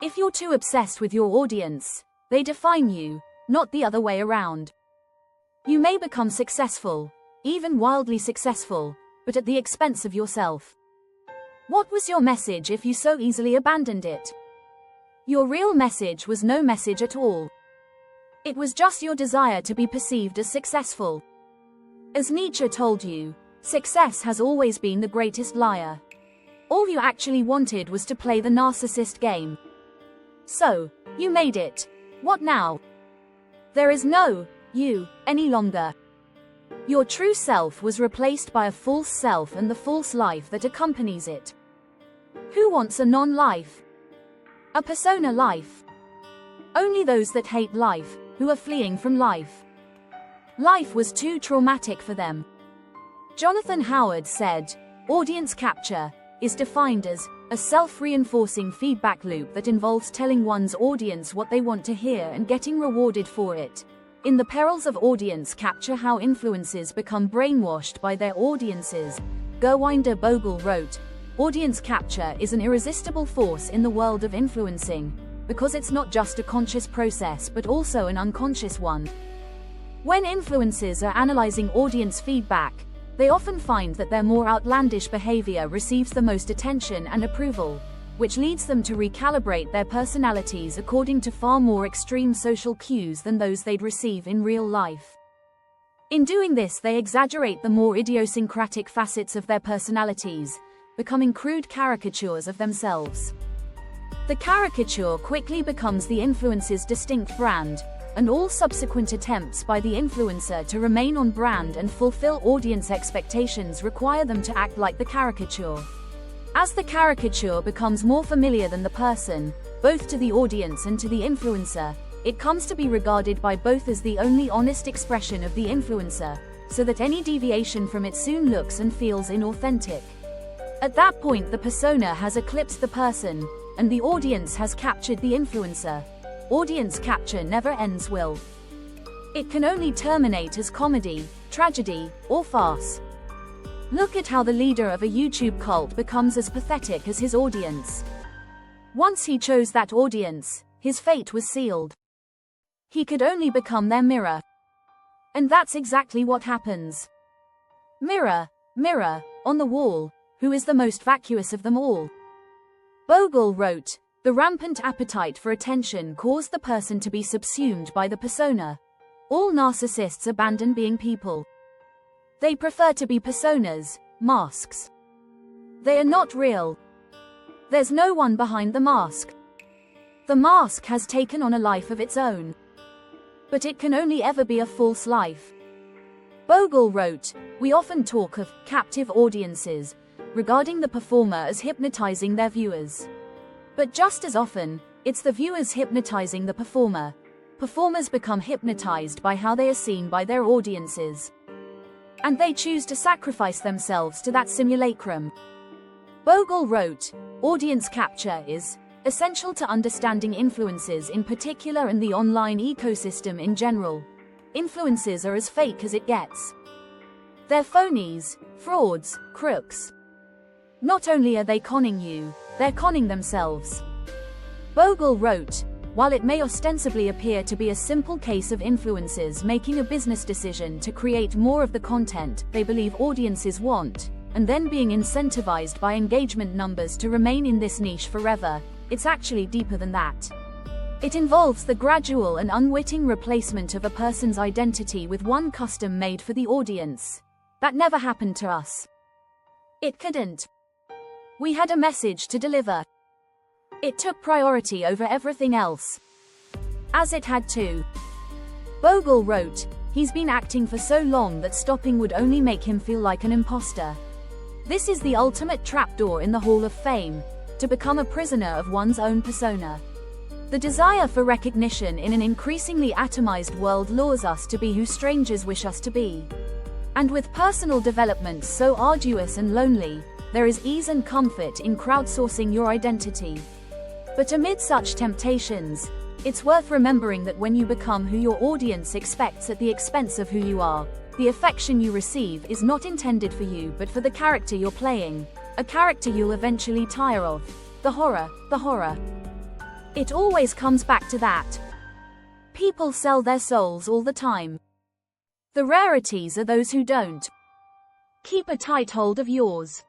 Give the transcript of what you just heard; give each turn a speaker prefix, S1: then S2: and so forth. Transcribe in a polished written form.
S1: If you're too obsessed with your audience, they define you, not the other way around. You may become successful, even wildly successful, but at the expense of yourself. What was your message if you so easily abandoned it? Your real message was no message at all. It was just your desire to be perceived as successful. As Nietzsche told you, success has always been the greatest liar. All you actually wanted was to play the narcissist game. So, you made it. What now? There is no you any longer. Your true self was replaced by a false self and the false life that accompanies it. Who wants a non-life? A persona life? Only those that hate life, who are fleeing from life. Life was too traumatic for them. Jonathan Howard said, audience capture is defined as a self-reinforcing feedback loop that involves telling one's audience what they want to hear and getting rewarded for it. In The Perils of Audience Capture: How Influencers Become Brainwashed by Their Audiences, Gurwinder Bogle wrote, audience capture is an irresistible force in the world of influencing, because it's not just a conscious process but also an unconscious one. When influencers are analyzing audience feedback, they often find that their more outlandish behavior receives the most attention and approval, which leads them to recalibrate their personalities according to far more extreme social cues than those they'd receive in real life. In doing this, they exaggerate the more idiosyncratic facets of their personalities, becoming crude caricatures of themselves. The caricature quickly becomes the influencer's distinct brand, and all subsequent attempts by the influencer to remain on brand and fulfill audience expectations require them to act like the caricature. As the caricature becomes more familiar than the person, both to the audience and to the influencer, it comes to be regarded by both as the only honest expression of the influencer, so that any deviation from it soon looks and feels inauthentic. At that point, the persona has eclipsed the person, and the audience has captured the influencer. Audience capture never ends well. It can only terminate as comedy, tragedy, or farce. Look at how the leader of a YouTube cult becomes as pathetic as his audience. Once he chose that audience, his fate was sealed. He could only become their mirror. And that's exactly what happens. Mirror, mirror, on the wall, who is the most vacuous of them all? Bogle wrote, the rampant appetite for attention caused the person to be subsumed by the persona. All narcissists abandon being people. They prefer to be personas, masks. They are not real. There's no one behind the mask. The mask has taken on a life of its own. But it can only ever be a false life. Bogle wrote, we often talk of captive audiences, regarding the performer as hypnotizing their viewers. But just as often, it's the viewers hypnotizing the performer. Performers become hypnotized by how they are seen by their audiences. And they choose to sacrifice themselves to that simulacrum. Bogle wrote, audience capture is essential to understanding influences in particular and the online ecosystem in general. Influences are as fake as it gets. They're phonies, frauds, crooks. Not only are they conning you, they're conning themselves. Bogle wrote, while it may ostensibly appear to be a simple case of influencers making a business decision to create more of the content they believe audiences want, and then being incentivized by engagement numbers to remain in this niche forever, it's actually deeper than that. It involves the gradual and unwitting replacement of a person's identity with one custom made for the audience. That never happened to us. It couldn't. We had a message to deliver. It took priority over everything else. As it had to. Bogle wrote, he's been acting for so long that stopping would only make him feel like an imposter. This is the ultimate trapdoor in the Hall of Fame, to become a prisoner of one's own persona. The desire for recognition in an increasingly atomized world lures us to be who strangers wish us to be. And with personal development so arduous and lonely, there is ease and comfort in crowdsourcing your identity. But amid such temptations, it's worth remembering that when you become who your audience expects at the expense of who you are, the affection you receive is not intended for you but for the character you're playing, a character you'll eventually tire of. The horror. It always comes back to that. People sell their souls all the time. The rarities are those who don't. Keep a tight hold of yours.